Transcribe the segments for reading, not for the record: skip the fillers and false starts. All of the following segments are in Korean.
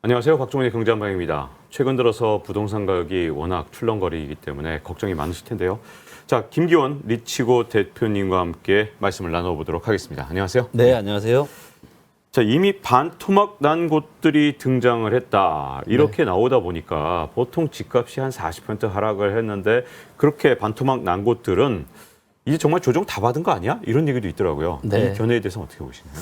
안녕하세요. 박종훈의 경제한방입니다. 최근 들어서 부동산 가격이 워낙 출렁거리기 때문에 걱정이 많으실 텐데요. 자, 김기원 리치고 대표님과 함께 말씀을 나눠보도록 하겠습니다. 안녕하세요. 네, 안녕하세요. 자, 이미 반토막 난 곳들이 등장을 했다. 이렇게 나오다 보니까 보통 집값이 한 40% 하락을 했는데 그렇게 반토막 난 곳들은 이제 정말 조정 다 받은 거 아니야? 이런 얘기도 있더라고요. 네. 이 견해에 대해서 어떻게 보시나요?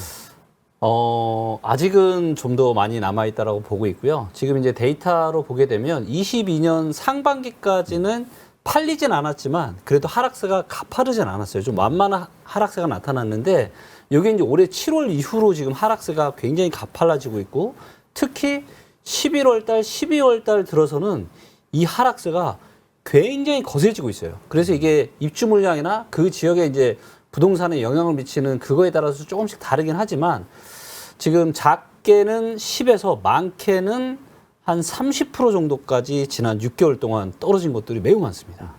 아직은 좀 더 많이 남아있다라고 보고 있고요. 지금 이제 데이터로 보게 되면 22년 상반기까지는 팔리진 않았지만 그래도 하락세가 가파르진 않았어요. 좀 완만한 하락세가 나타났는데 여기 이제 올해 7월 이후로 지금 하락세가 굉장히 가팔라지고 있고 특히 11월 달, 12월 달 들어서는 이 하락세가 굉장히 거세지고 있어요. 그래서 이게 입주 물량이나 그 지역에 이제 부동산에 영향을 미치는 그거에 따라서 조금씩 다르긴 하지만 지금 작게는 10에서 많게는 한 30% 정도까지 지난 6개월 동안 떨어진 것들이 매우 많습니다.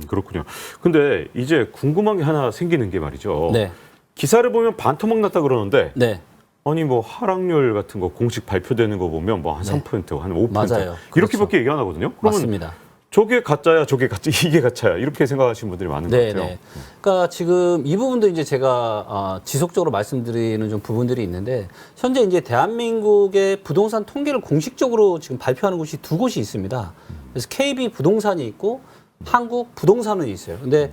그렇군요. 근데 이제 궁금한 게 하나 생기는 게 말이죠. 네. 기사를 보면 반토막 났다 그러는데 네. 아니 뭐 하락률 같은 거 공식 발표되는 거 보면 뭐 한 3%, 한 5% 맞아요. 이렇게밖에 얘기 안 하거든요. 그러면 맞습니다. 저게 가짜야, 저게 가짜, 이게 가짜야 이렇게 생각하시는 분들이 많은 것 같아요. 네. 그러니까 지금 이 부분도 이제 제가 지속적으로 말씀드리는 좀 부분들이 있는데 현재 이제 대한민국의 부동산 통계를 공식적으로 지금 발표하는 곳이 두 곳이 있습니다. 그래서 KB 부동산이 있고 한국 부동산은 있어요. 근데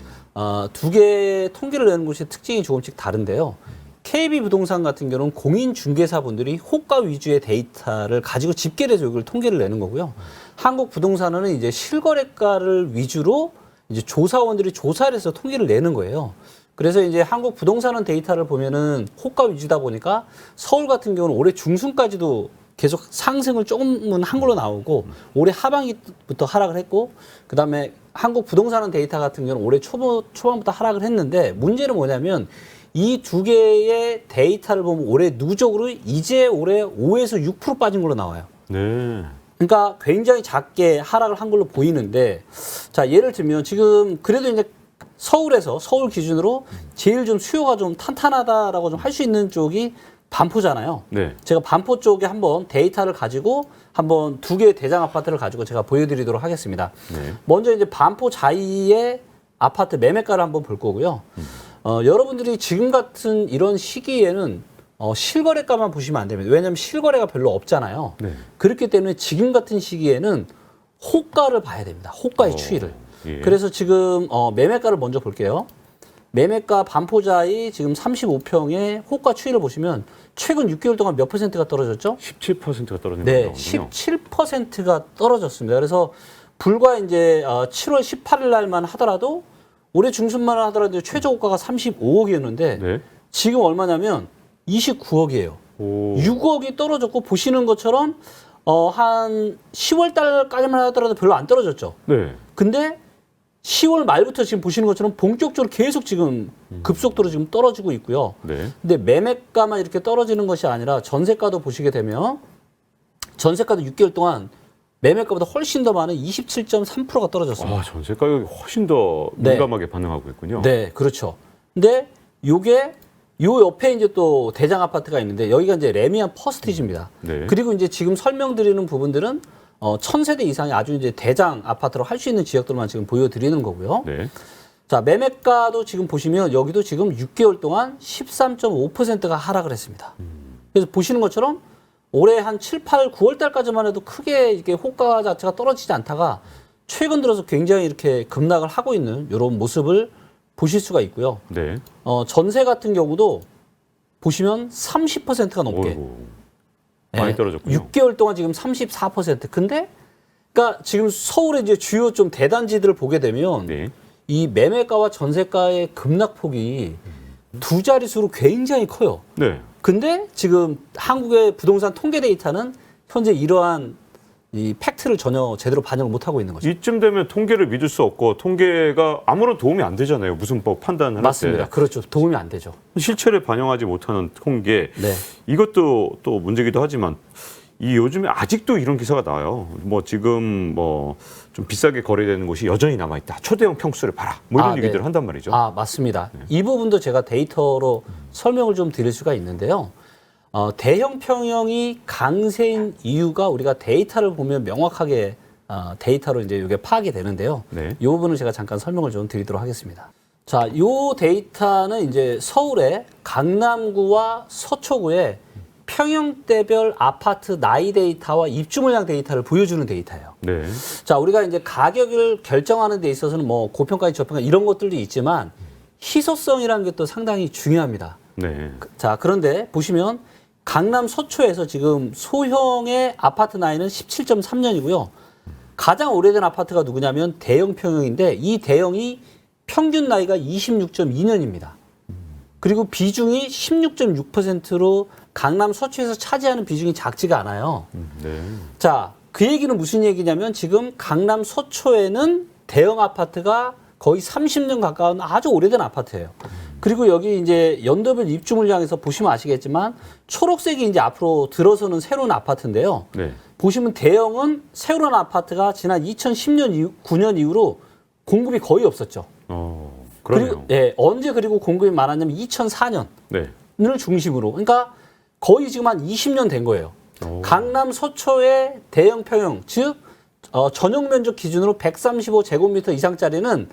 두 개의 통계를 내는 곳의 특징이 조금씩 다른데요. KB 부동산 같은 경우는 공인중개사분들이 호가 위주의 데이터를 가지고 집계를 해서 이걸 통계를 내는 거고요. 한국 부동산은 이제 실거래가를 위주로 이제 조사원들이 조사를 해서 통계를 내는 거예요. 그래서 이제 한국 부동산은 데이터를 보면은 호가 위주다 보니까 서울 같은 경우는 올해 중순까지도 계속 상승을 조금은 한 걸로 나오고 올해 하반기부터 하락을 했고 그다음에 한국 부동산은 데이터 같은 경우는 올해 초반부터 하락을 했는데 문제는 뭐냐면 이 두 개의 데이터를 보면 올해 누적으로 이제 올해 5에서 6% 빠진 걸로 나와요. 네. 그러니까 굉장히 작게 하락을 한 걸로 보이는데 자, 예를 들면 지금 그래도 이제 서울에서 서울 기준으로 제일 좀 수요가 좀 탄탄하다라고 좀 할 수 있는 쪽이 반포잖아요. 네. 제가 반포 쪽에 한번 데이터를 가지고 한번 두 개의 대장 아파트를 가지고 제가 보여드리도록 하겠습니다. 네. 먼저 이제 반포 자이의 아파트 매매가를 한번 볼 거고요. 여러분들이 지금 같은 이런 시기에는 실거래가만 보시면 안 됩니다. 왜냐하면 실거래가 별로 없잖아요. 네. 그렇기 때문에 지금 같은 시기에는 호가를 봐야 됩니다. 호가의 추이를. 예. 그래서 지금 매매가를 먼저 볼게요. 매매가 반포자이 지금 35평의 호가 추이를 보시면 최근 6개월 동안 몇 %가 떨어졌죠? 17%가 떨어진 네, 거군요. 17%가 떨어졌습니다. 그래서 불과 이제 7월 18일 날만 하더라도 올해 중순만 하더라도 최저 호가가 35억이었는데 네. 지금 얼마냐면 29억이에요. 오. 6억이 떨어졌고 보시는 것처럼 한 10월 달까지만 하더라도 별로 안 떨어졌죠. 네. 근데 10월 말부터 지금 보시는 것처럼 본격적으로 계속 지금 급속도로 지금 떨어지고 있고요. 네. 근데 매매가만 이렇게 떨어지는 것이 아니라 전세가도 보시게 되면 전세가도 6개월 동안 매매가보다 훨씬 더 많은 27.3%가 떨어졌습니다. 아, 전세 가격이 훨씬 더 네. 민감하게 반응하고 있군요. 네, 그렇죠. 근데 요게 요 옆에 이제 또 대장 아파트가 있는데 여기가 이제 레미안 퍼스티지입니다. 네. 그리고 이제 지금 설명드리는 부분들은 1000세대 이상의 아주 이제 대장 아파트로 할 수 있는 지역들만 지금 보여드리는 거고요. 네. 자, 매매가도 지금 보시면 여기도 지금 6개월 동안 13.5%가 하락을 했습니다. 그래서 보시는 것처럼 올해 한 7, 8, 9월 달까지만 해도 크게 이게 호가 자체가 떨어지지 않다가 최근 들어서 굉장히 이렇게 급락을 하고 있는 이런 모습을 보실 수가 있고요. 네. 전세 같은 경우도 보시면 30%가 넘게. 어이구. 많이 떨어졌군요. 6개월 동안 지금 34%. 근데 그러니까 지금 서울의 이제 주요 좀 대단지들을 보게 되면 네. 이 매매가와 전세가의 급락폭이 두 자릿수로 굉장히 커요. 네. 근데 지금 한국의 부동산 통계 데이터는 현재 이러한 이 팩트를 전혀 제대로 반영을 못하고 있는 거죠. 이쯤 되면 통계를 믿을 수 없고 통계가 아무런 도움이 안 되잖아요. 무슨 뭐 판단을 할 때. 맞습니다. 그렇죠. 도움이 안 되죠. 실체를 반영하지 못하는 통계. 네. 이것도 또 문제기도 하지만 이 요즘에 아직도 이런 기사가 나와요. 뭐 지금 뭐 좀 비싸게 거래되는 곳이 여전히 남아 있다. 초대형 평수를 봐라. 뭐 이런 얘기들을 네. 한단 말이죠. 맞습니다. 이 부분도 제가 데이터로 설명을 좀 드릴 수가 있는데요. 대형 평형이 강세인 이유가 우리가 데이터를 보면 명확하게 데이터로 이제 이게 파악이 되는데요. 네. 이 부분을 제가 잠깐 설명을 좀 드리도록 하겠습니다. 자, 요 데이터는 이제 서울의 강남구와 서초구의 평형대별 아파트 나이 데이터와 입주 물량 데이터를 보여주는 데이터예요. 네. 자, 우리가 이제 가격을 결정하는 데 있어서는 뭐 고평가, 저평가 이런 것들도 있지만 희소성이라는 게 또 상당히 중요합니다. 네. 자, 그런데 보시면 강남 서초에서 지금 소형의 아파트 나이는 17.3년이고요. 가장 오래된 아파트가 누구냐면 대형 평형인데 이 대형이 평균 나이가 26.2년입니다. 그리고 비중이 16.6%로 강남 서초에서 차지하는 비중이 작지가 않아요. 네. 자, 그 얘기는 무슨 얘기냐면 지금 강남 서초에는 대형 아파트가 거의 30년 가까운 아주 오래된 아파트예요. 그리고 여기 이제 연도별 입주 물량에서 보시면 아시겠지만 초록색이 이제 앞으로 들어서는 새로운 아파트인데요. 네. 보시면 대형은 새로운 아파트가 지난 2010년, 9년 이후로 공급이 거의 없었죠. 그러네요. 그리고 언제 그리고 공급이 많았냐면 2004년을 네. 중심으로. 그러니까 거의 지금 한 20년 된 거예요. 강남 서초의 대형 평형, 즉 전용 면적 기준으로 135제곱미터 이상짜리는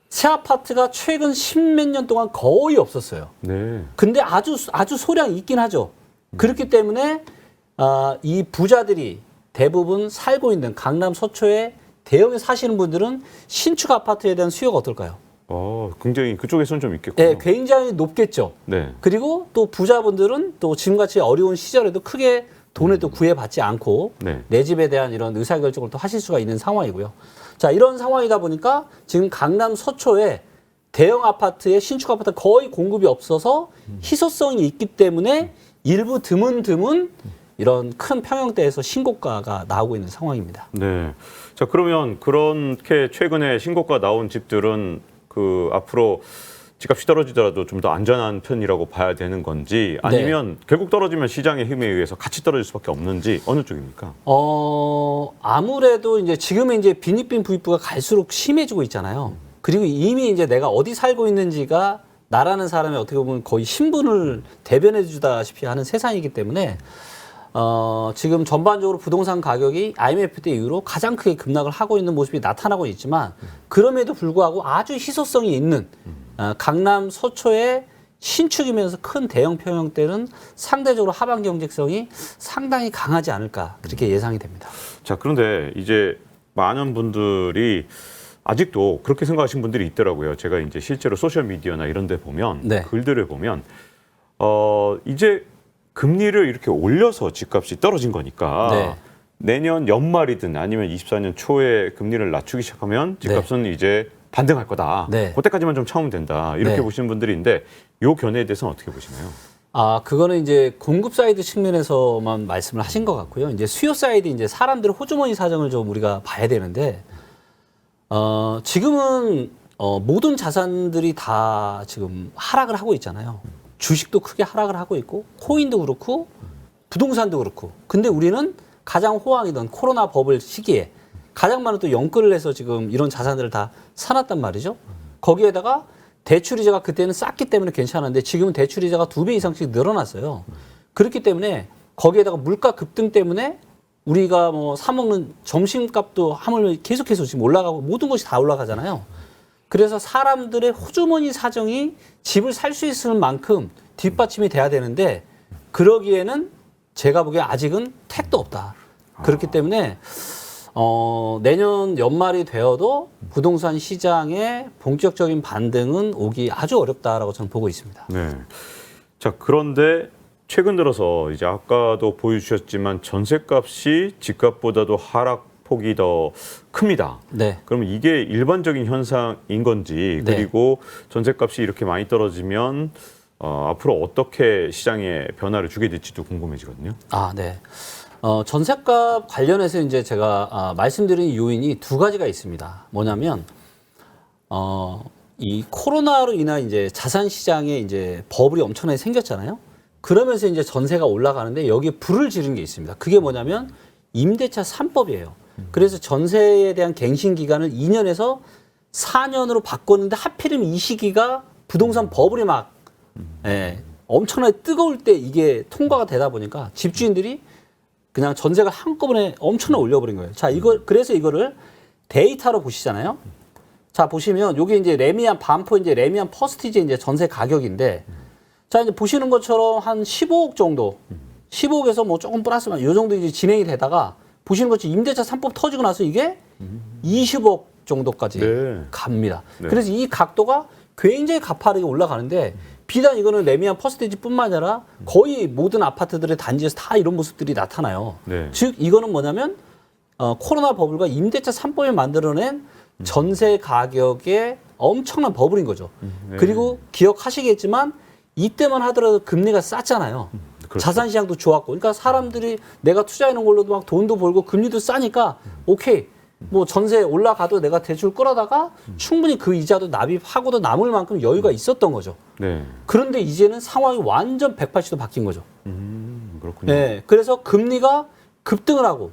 새 아파트가 최근 10몇 년 동안 거의 없었어요. 네. 근데 아주 소량 있긴 하죠. 그렇기 때문에 이 부자들이 대부분 살고 있는 강남 서초에 대형에 사시는 분들은 신축 아파트에 대한 수요가 어떨까요? 굉장히 그쪽에서는 좀 있겠군요. 네, 굉장히 높겠죠. 네. 그리고 또 부자분들은 또 지금같이 어려운 시절에도 크게 돈을 또 구애받지 않고 네. 내 집에 대한 이런 의사결정을 또 하실 수가 있는 상황이고요. 자, 이런 상황이다 보니까 지금 강남 서초에 대형 아파트에 신축 아파트 거의 공급이 없어서 희소성이 있기 때문에 일부 드문 이런 큰 평형대에서 신고가가 나오고 있는 상황입니다. 네. 자, 그러면 그렇게 최근에 신고가 나온 집들은 앞으로 집값이 떨어지더라도 좀 더 안전한 편이라고 봐야 되는 건지 아니면 결국 떨어지면 시장의 힘에 의해서 같이 떨어질 수밖에 없는지 어느 쪽입니까? 아무래도 이제 지금은 이제 빈익빈 부익부가 갈수록 심해지고 있잖아요. 그리고 이미 이제 내가 어디 살고 있는지가 나라는 사람이 어떻게 보면 거의 신분을 대변해 주다시피 하는 세상이기 때문에 지금 전반적으로 부동산 가격이 IMF 때 이후로 가장 크게 급락을 하고 있는 모습이 나타나고 있지만 그럼에도 불구하고 아주 희소성이 있는 강남 서초의 신축이면서 큰 대형 평형대는 상대적으로 하반 경쟁성이 상당히 강하지 않을까 그렇게 예상이 됩니다. 자, 그런데 이제 많은 분들이 아직도 그렇게 생각하시는 분들이 있더라고요. 제가 이제 실제로 소셜 미디어나 이런 데 보면 네. 글들을 보면 이제 금리를 이렇게 올려서 집값이 떨어진 거니까 네. 내년 연말이든 아니면 24년 초에 금리를 낮추기 시작하면 집값은 이제 반등할 거다. 네. 그때까지만 좀 참으면 된다. 이렇게 네. 보시는 분들이 있는데 이 견해에 대해서는 어떻게 보시나요? 그거는 이제 공급 사이드 측면에서만 말씀을 하신 것 같고요. 이제 수요 사이드 이제 사람들의 호주머니 사정을 좀 우리가 봐야 되는데 지금은 모든 자산들이 다 지금 하락을 하고 있잖아요. 주식도 크게 하락을 하고 있고 코인도 그렇고 부동산도 그렇고. 근데 우리는 가장 호황이던 코로나 버블 시기에 가장 많은 또 연끌을 해서 지금 이런 자산들을 다 사놨단 말이죠. 거기에다가 대출이자가 그때는 쌌기 때문에 괜찮았는데 지금은 대출이자가 2배 이상씩 늘어났어요. 그렇기 때문에 거기에다가 물가 급등 때문에 우리가 뭐 사먹는 점심값도 하물며 계속해서 지금 올라가고 모든 것이 다 올라가잖아요. 그래서 사람들의 호주머니 사정이 집을 살 수 있을 만큼 뒷받침이 돼야 되는데 그러기에는 제가 보기에 아직은 택도 없다. 그렇기 때문에 내년 연말이 되어도 부동산 시장의 본격적인 반등은 오기 아주 어렵다라고 저는 보고 있습니다. 네. 자, 그런데 최근 들어서 이제 아까도 보여주셨지만 전세값이 집값보다도 하락폭이 더 큽니다. 네. 그럼 이게 일반적인 현상인 건지 네. 그리고 전세값이 이렇게 많이 떨어지면 앞으로 어떻게 시장에 변화를 주게 될지도 궁금해지거든요. 네. 전세값 관련해서 이제 제가 말씀드린 요인이 두 가지가 있습니다. 뭐냐면 이 코로나로 인한 이제 자산 시장에 이제 버블이 엄청나게 생겼잖아요. 그러면서 이제 전세가 올라가는데 여기에 불을 지른 게 있습니다. 그게 뭐냐면 임대차 3법이에요. 그래서 전세에 대한 갱신 기간을 2년에서 4년으로 바꿨는데 하필이면 이 시기가 부동산 버블이 막 엄청나게 뜨거울 때 이게 통과가 되다 보니까 집주인들이 그냥 전세가 한꺼번에 엄청나게 올려버린 거예요. 자, 그래서 이거를 데이터로 보시잖아요. 자, 보시면 요게 이제 레미안 반포 이제 레미안 퍼스티지 이제 전세 가격인데 자, 이제 보시는 것처럼 한 15억 정도 15억에서 뭐 조금 플러스만 요 정도 이제 진행이 되다가 보시는 것처럼 임대차 3법 터지고 나서 이게 20억 정도까지 네. 갑니다. 네. 그래서 이 각도가 굉장히 가파르게 올라가는데 비단 이거는 레미안 퍼스티지뿐만 아니라 거의 모든 아파트들의 단지에서 다 이런 모습들이 나타나요. 네. 즉 이거는 뭐냐면 코로나 버블과 임대차 3법이 만들어낸 전세 가격의 엄청난 버블인 거죠. 네. 그리고 기억하시겠지만 이때만 하더라도 금리가 쌌잖아요. 그렇죠. 자산 시장도 좋았고, 그러니까 사람들이 내가 투자해놓은 걸로도 막 돈도 벌고 금리도 싸니까 오케이, 뭐 전세 올라가도 내가 대출 끌어다가 충분히 그 이자도 납입하고도 남을 만큼 여유가 있었던 거죠. 네. 그런데 이제는 상황이 완전 180도 바뀐 거죠. 그렇군요. 네, 그래서 금리가 급등을 하고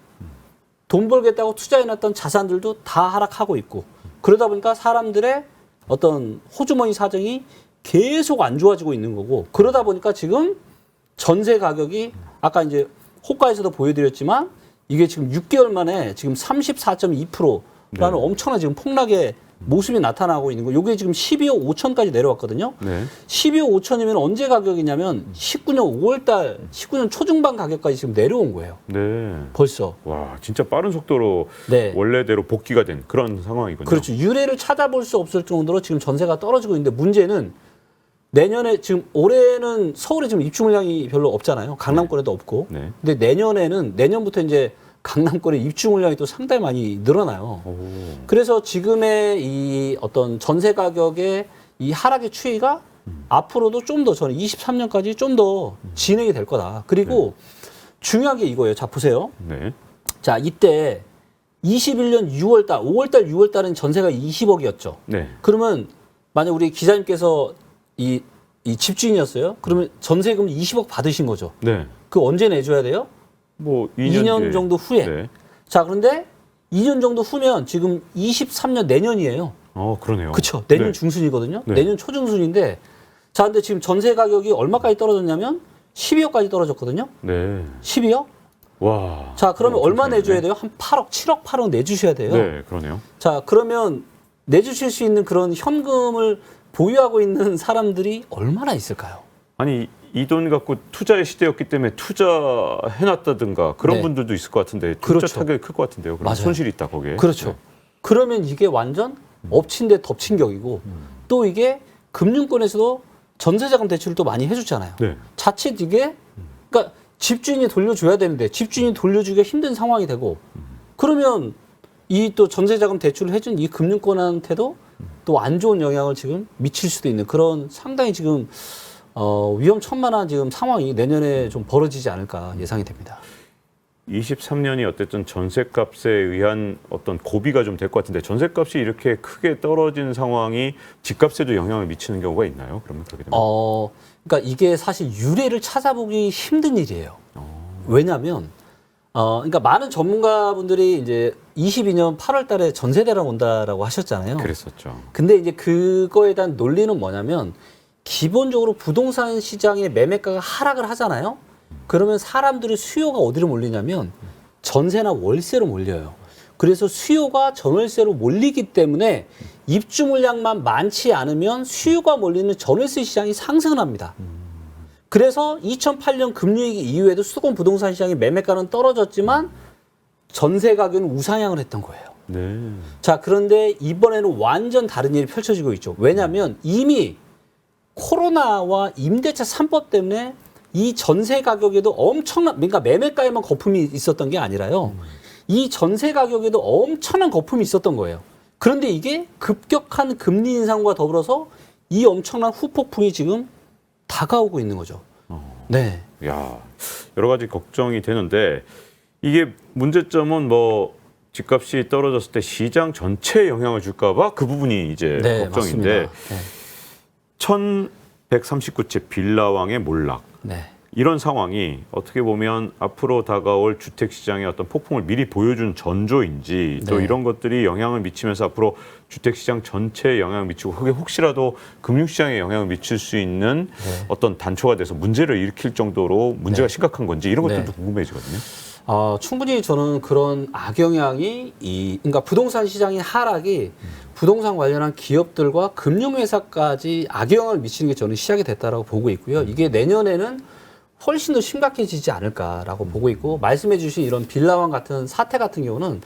돈 벌겠다고 투자해놨던 자산들도 다 하락하고 있고 그러다 보니까 사람들의 어떤 호주머니 사정이 계속 안 좋아지고 있는 거고 그러다 보니까 지금 전세 가격이 아까 이제 호가에서도 보여드렸지만 이게 지금 6개월 만에 지금 34.2%라는 네. 엄청난 지금 폭락의 모습이 나타나고 있는 거. 요게 지금 12억 5천까지 내려왔거든요. 네. 12억 5천이면 언제 가격이냐면 19년 5월달 19년 초중반 가격까지 지금 내려온 거예요. 네. 벌써. 와, 진짜 빠른 속도로 네. 원래대로 복귀가 된 그런 상황이군요. 그렇죠. 유례를 찾아볼 수 없을 정도로 지금 전세가 떨어지고 있는데 문제는 내년에 지금 올해는 서울에 지금 입주 물량이 별로 없잖아요. 강남권에도 없고. 네. 근데 내년부터 이제 강남권에 입주 물량이 또 상당히 많이 늘어나요. 오. 그래서 지금의 이 어떤 전세 가격의 이 하락의 추이가 앞으로도 좀 더 저는 23년까지 좀 더 진행이 될 거다. 그리고 중요한 게 이거예요. 자, 보세요. 네. 자, 이때 21년 6월달, 5월달, 6월달은 전세가 20억이었죠. 네. 그러면 만약 우리 기자님께서 이 집주인이었어요? 그러면 전세금 20억 받으신 거죠. 네. 그 언제 내줘야 돼요? 뭐 2년 뒤에. 정도 후에. 네. 자, 그런데 2년 정도 후면 지금 23년 내년이에요. 그러네요. 그렇죠. 내년 네. 중순이거든요. 네. 내년 초중순인데 자, 근데 지금 전세 가격이 얼마까지 떨어졌냐면 12억까지 떨어졌거든요. 네. 12억? 와. 자, 그러면 엄청 얼마 차이네. 내줘야 돼요? 한 8억, 7억, 8억 내주셔야 돼요. 네, 그러네요. 자, 그러면 내주실 수 있는 그런 현금을 보유하고 있는 사람들이 얼마나 있을까요? 아니 이 돈 갖고 투자의 시대였기 때문에 투자해놨다든가 그런 네. 분들도 있을 것 같은데 투자 그렇죠. 타격이 클 것 같은데요. 그럼 맞아요. 손실이 있다 거기에. 그렇죠. 네. 그러면 이게 완전 엎친 데 덮친 격이고 또 이게 금융권에서도 전세자금 대출을 또 많이 해주잖아요. 네. 자칫 이게 그러니까 집주인이 돌려줘야 되는데 집주인이 돌려주기가 힘든 상황이 되고 그러면 이 또 전세자금 대출을 해준 이 금융권한테도 또 안 좋은 영향을 지금 미칠 수도 있는 그런 상당히 지금 위험천만한 지금 상황이 내년에 좀 벌어지지 않을까 예상이 됩니다. 23년이 어쨌든 전셋값에 의한 어떤 고비가 좀 될 것 같은데 전셋값이 이렇게 크게 떨어진 상황이 집값에도 영향을 미치는 경우가 있나요? 그러면 그렇게 되면 그러니까 이게 사실 유례를 찾아보기 힘든 일이에요. 왜냐하면 그러니까 많은 전문가분들이 이제 22년 8월 달에 전세대란 온다라고 하셨잖아요. 그랬었죠. 근데 이제 그거에 대한 논리는 뭐냐면 기본적으로 부동산 시장의 매매가가 하락을 하잖아요. 그러면 사람들의 수요가 어디로 몰리냐면 전세나 월세로 몰려요. 그래서 수요가 전월세로 몰리기 때문에 입주 물량만 많지 않으면 수요가 몰리는 전월세 시장이 상승을 합니다. 그래서 2008년 금융위기 이후에도 수도권 부동산 시장의 매매가는 떨어졌지만 전세 가격은 우상향을 했던 거예요. 네. 자, 그런데 이번에는 완전 다른 일이 펼쳐지고 있죠. 왜냐하면 이미 코로나와 임대차 3법 때문에 이 전세 가격에도 그러니까 매매가에만 거품이 있었던 게 아니라요. 이 전세 가격에도 엄청난 거품이 있었던 거예요. 그런데 이게 급격한 금리 인상과 더불어서 이 엄청난 후폭풍이 지금 다가오고 있는 거죠. 네. 야, 여러 가지 걱정이 되는데 이게 문제점은 뭐 집값이 떨어졌을 때 시장 전체에 영향을 줄까봐 그 부분이 이제 네, 걱정인데 맞습니다. 네. 1139채 빌라왕의 몰락. 네. 이런 상황이 어떻게 보면 앞으로 다가올 주택 시장의 어떤 폭풍을 미리 보여준 전조인지 또 네. 이런 것들이 영향을 미치면서 앞으로 주택 시장 전체에 영향을 미치고 그게 혹시라도 금융 시장에 영향을 미칠 수 있는 어떤 단초가 돼서 문제를 일으킬 정도로 문제가 심각한 건지 이런 것들도 네. 궁금해지거든요. 충분히 저는 그런 악영향이 그러니까 부동산 시장의 하락이 부동산 관련한 기업들과 금융회사까지 악영향을 미치는 게 저는 시작이 됐다라고 보고 있고요. 이게 내년에는 훨씬 더 심각해지지 않을까라고 보고 있고 말씀해주신 이런 빌라왕 같은 사태 같은 경우는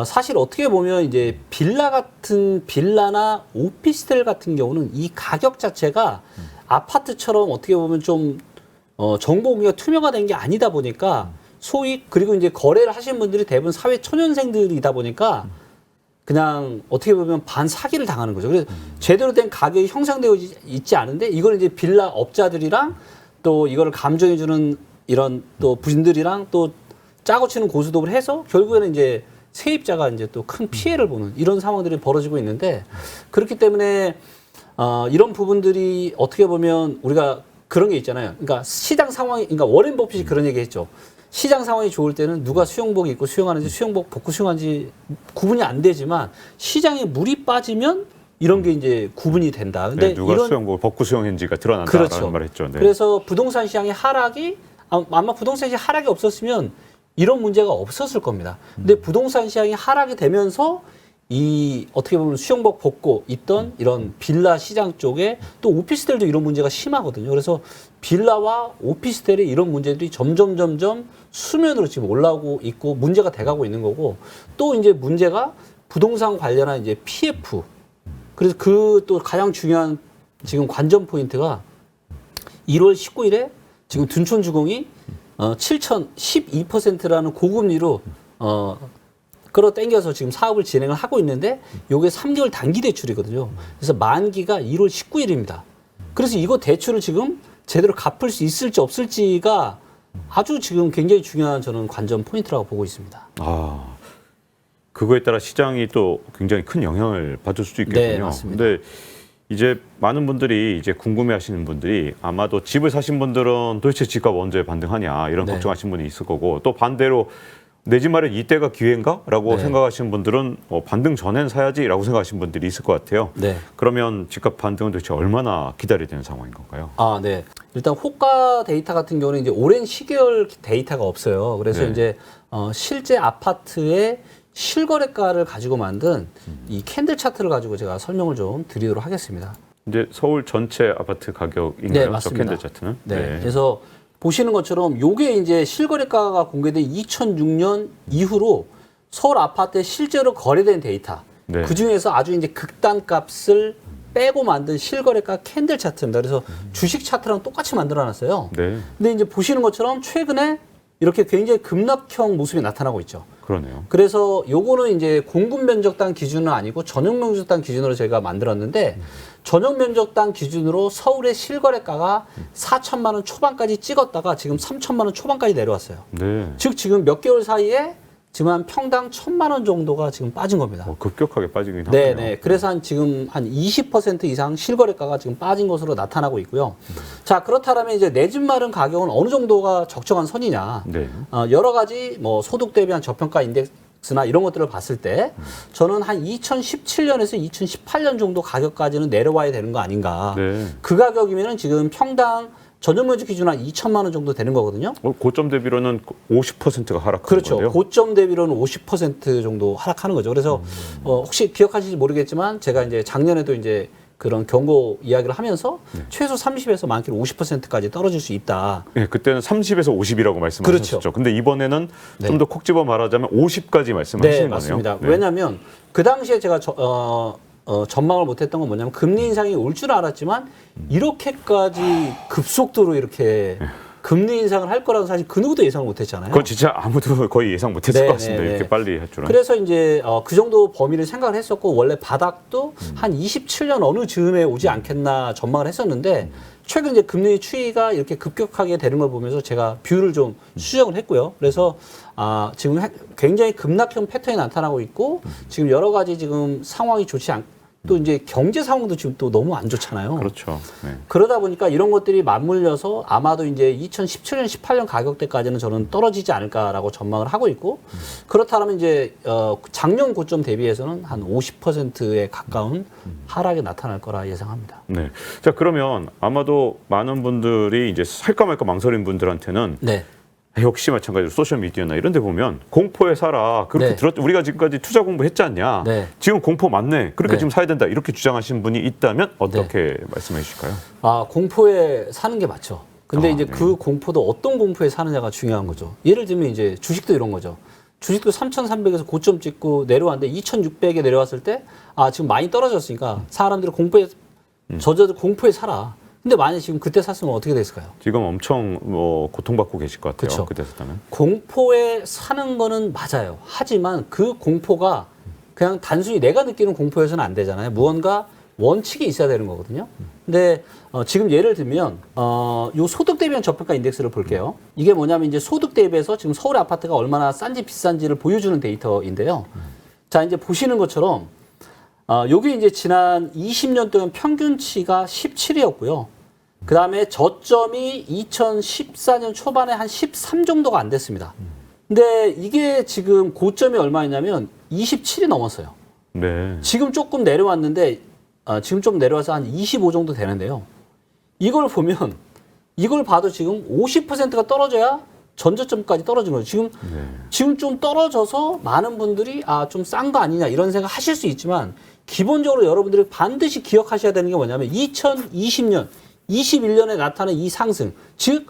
사실 어떻게 보면 이제 빌라나 오피스텔 같은 경우는 이 가격 자체가 아파트처럼 어떻게 보면 좀 정보 공개가 투명화된 게 아니다 보니까 소위 그리고 이제 거래를 하신 분들이 대부분 사회 초년생들이다 보니까 그냥 어떻게 보면 반사기를 당하는 거죠. 그래서 제대로 된 가격이 형성되어 있지 않은데 이걸 이제 빌라 업자들이랑 또 이거를 감정해주는 이런 또 분들이랑 또 짜고 치는 고수톱을 해서 결국에는 이제 세입자가 이제 또 큰 피해를 보는 이런 상황들이 벌어지고 있는데 그렇기 때문에 이런 부분들이 어떻게 보면 우리가 그런 게 있잖아요. 그러니까 시장 상황이, 그러니까 워렌 버핏이 그런 얘기 했죠. 시장 상황이 좋을 때는 누가 수영복 입고 수영하는지 수영복 벗고 수영하는지 구분이 안 되지만 시장에 물이 빠지면 이런 게 이제 구분이 된다. 근데 네, 누가 이런 수영복 벗고 수영했는지가 드러난다라는 그렇죠. 말을 했죠. 네. 그래서 부동산 시장의 하락이 아마 부동산 시장 하락이 없었으면 이런 문제가 없었을 겁니다. 근데 부동산 시장이 하락이 되면서 이 어떻게 보면 수영복 벗고 있던 이런 빌라 시장 쪽에 또 오피스텔도 이런 문제가 심하거든요. 그래서 빌라와 오피스텔의 이런 문제들이 점점 수면으로 지금 올라오고 있고 문제가 돼가고 있는 거고 또 이제 문제가 부동산 관련한 이제 PF. 그래서 그 또 가장 중요한 지금 관전 포인트가 1월 19일에 지금 둔촌주공이 12%라는 고금리로 끌어당겨서 지금 사업을 진행을 하고 있는데 요게 3개월 단기 대출이거든요. 그래서 만기가 1월 19일입니다. 그래서 이거 대출을 지금 제대로 갚을 수 있을지 없을지가 아주 지금 굉장히 중요한 저는 관전 포인트라고 보고 있습니다. 그거에 따라 시장이 또 굉장히 큰 영향을 받을 수도 있겠군요. 네, 맞습니다. 근데 이제 많은 분들이 이제 궁금해하시는 분들이 아마도 집을 사신 분들은 도대체 집값 언제 반등하냐 이런 네. 걱정하시는 분이 있을 거고 또 반대로 내 집 마련 이때가 기회인가라고 네. 생각하시는 분들은 반등 전엔 사야지라고 생각하시는 분들이 있을 것 같아요. 네. 그러면 집값 반등은 도대체 얼마나 기다려야 되는 상황인 건가요? 네. 일단 호가 데이터 같은 경우는 이제 오랜 시계열 데이터가 없어요. 그래서 네. 이제 실제 아파트의 실거래가를 가지고 만든 이 캔들 차트를 가지고 제가 설명을 좀 드리도록 하겠습니다. 이제 서울 전체 아파트 가격인가요? 네, 저 맞습니다. 캔들 차트는? 네. 그래서 보시는 것처럼 요게 이제 실거래가가 공개된 2006년 이후로 서울 아파트에 실제로 거래된 데이터. 네. 그 중에서 아주 이제 극단값을 빼고 만든 실거래가 캔들 차트입니다. 그래서 주식 차트랑 똑같이 만들어 놨어요. 네, 근데 이제 보시는 것처럼 최근에 이렇게 굉장히 급락형 모습이 나타나고 있죠. 그러네요. 그래서 요거는 이제 공급 면적당 기준은 아니고 전용 면적당 기준으로 제가 만들었는데 전용 면적당 기준으로 서울의 실거래가가 4천만 원 초반까지 찍었다가 지금 3천만 원 초반까지 내려왔어요. 네. 즉 지금 몇 개월 사이에 지금 한 평당 1,000만 원 정도가 지금 빠진 겁니다. 급격하게 빠지긴 하네요. 네네. 그래서 지금 한 20% 이상 실거래가가 지금 빠진 것으로 나타나고 있고요. 자, 그렇다면 이제 내 집 마련 가격은 어느 정도가 적정한 선이냐. 네. 여러 가지 뭐 소득 대비한 저평가 인덱스나 이런 것들을 봤을 때 저는 한 2017년에서 2018년 정도 가격까지는 내려와야 되는 거 아닌가. 네. 그 가격이면은 지금 평당 전용 면적 기준 한 2천만 원 정도 되는 거거든요. 고점 대비로는 50%가 하락한 그렇죠. 건데요. 고점 대비로는 50% 정도 하락하는 거죠. 그래서 혹시 기억하실지 모르겠지만 제가 이제 작년에도 이제 그런 경고 이야기를 하면서 최소 30에서 많게는 50%까지 떨어질 수 있다. 네, 그때는 30에서 50이라고 말씀하셨죠. 그렇죠. 근데 이번에는 네. 좀 더 콕 집어 말하자면 50까지 말씀하시는 거네요. 맞습니다. 왜냐하면 그 당시에 제가 전망을 못했던 건 뭐냐면 금리 인상이 올 줄 알았지만 이렇게까지 급속도로 이렇게 금리 인상을 할 거라는 사실 그 누구도 예상을 못했잖아요. 그건 진짜 아무도 거의 예상 못했을 네, 것 같습니다. 네, 이렇게 네. 빨리 할 줄은. 그래서 이제 그 정도 범위를 생각을 했었고 원래 바닥도 한 27년 어느 즈음에 오지 않겠나 전망을 했었는데 최근 이제 금리 추이가 이렇게 급격하게 되는 걸 보면서 제가 뷰를 좀 수정을 했고요. 그래서 굉장히 급락형 패턴이 나타나고 있고 지금 여러 가지 지금 상황이 좋지 또 이제 경제 상황도 지금 또 너무 안 좋잖아요. 그렇죠. 네. 그러다 보니까 이런 것들이 맞물려서 아마도 이제 2017년, 18년 가격대까지는 저는 떨어지지 않을까라고 전망을 하고 있고 그렇다면 이제 작년 고점 대비해서는 한 50%에 가까운 하락이 나타날 거라 예상합니다. 네. 자, 그러면 아마도 많은 분들이 이제 살까 말까 망설인 분들한테는 네. 역시 마찬가지로 소셜미디어나 이런 데 보면 공포에 살아. 그렇게 네. 우리가 지금까지 투자 공부했지 않냐. 네. 지금 공포 맞네. 그렇게 네. 지금 사야 된다. 이렇게 주장하신 분이 있다면 어떻게 말씀해 주실까요? 아, 공포에 사는 게 맞죠. 근데 이제 네. 그 공포도 어떤 공포에 사느냐가 중요한 거죠. 예를 들면 이제 주식도 이런 거죠. 주식도 3,300에서 고점 찍고 내려왔는데 2,600에 내려왔을 때 아, 지금 많이 떨어졌으니까 사람들이 공포에 젖어도 공포에 살아. 근데 만약 지금 그때 샀으면 어떻게 됐을까요? 지금 엄청 고통받고 계실 것 같아요. 그쵸. 그때 샀다면. 공포에 사는 거는 맞아요. 하지만 그 공포가 그냥 단순히 내가 느끼는 공포여서는 안 되잖아요. 무언가 원칙이 있어야 되는 거거든요. 근데 지금 예를 들면 요 소득 대비한 저평가 인덱스를 볼게요. 이게 뭐냐면 이제 소득 대비해서 지금 서울의 아파트가 얼마나 싼지 비싼지를 보여주는 데이터인데요. 자, 이제 보시는 것처럼 요게 이제 지난 20년 동안 평균치가 17이었고요. 그 다음에 저점이 2014년 초반에 한 13 정도가 안 됐습니다. 근데 이게 지금 고점이 얼마였냐면 27이 넘었어요. 네. 지금 조금 내려왔는데, 지금 좀 내려와서 한 25 정도 되는데요. 이걸 보면, 이걸 봐도 지금 50%가 떨어져야 전저점까지 떨어진 거죠. 지금 좀 떨어져서 많은 분들이 좀 싼 거 아니냐 이런 생각 하실 수 있지만, 기본적으로 여러분들이 반드시 기억하셔야 되는 게 뭐냐면 2020년, 21년에 나타난 이 상승, 즉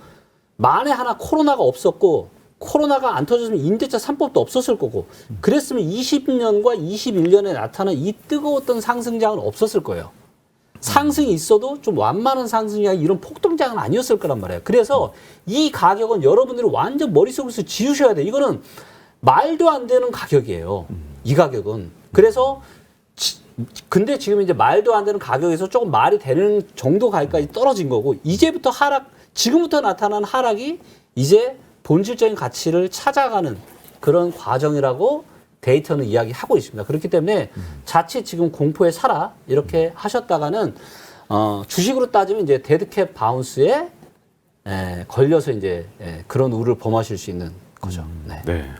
만에 하나 코로나가 없었고 코로나가 안 터졌으면 임대차 3법도 없었을 거고 그랬으면 20년과 21년에 나타난 이 뜨거웠던 상승장은 없었을 거예요. 상승이 있어도 좀 완만한 상승이 아니라 이런 폭등장은 아니었을 거란 말이에요. 그래서 이 가격은 여러분들이 완전 머릿속에서 지우셔야 돼요. 이거는 말도 안 되는 가격이에요. 이 가격은. 그래서 근데 지금 이제 말도 안 되는 가격에서 조금 말이 되는 정도 가격까지 떨어진 거고 이제부터 지금부터 나타난 하락이 이제 본질적인 가치를 찾아가는 그런 과정이라고 데이터는 이야기하고 있습니다. 그렇기 때문에 자칫 지금 공포에 살아 이렇게 하셨다가는 주식으로 따지면 이제 데드캡 바운스에 걸려서 이제 그런 우를 범하실 수 있는 거죠. 네. 네.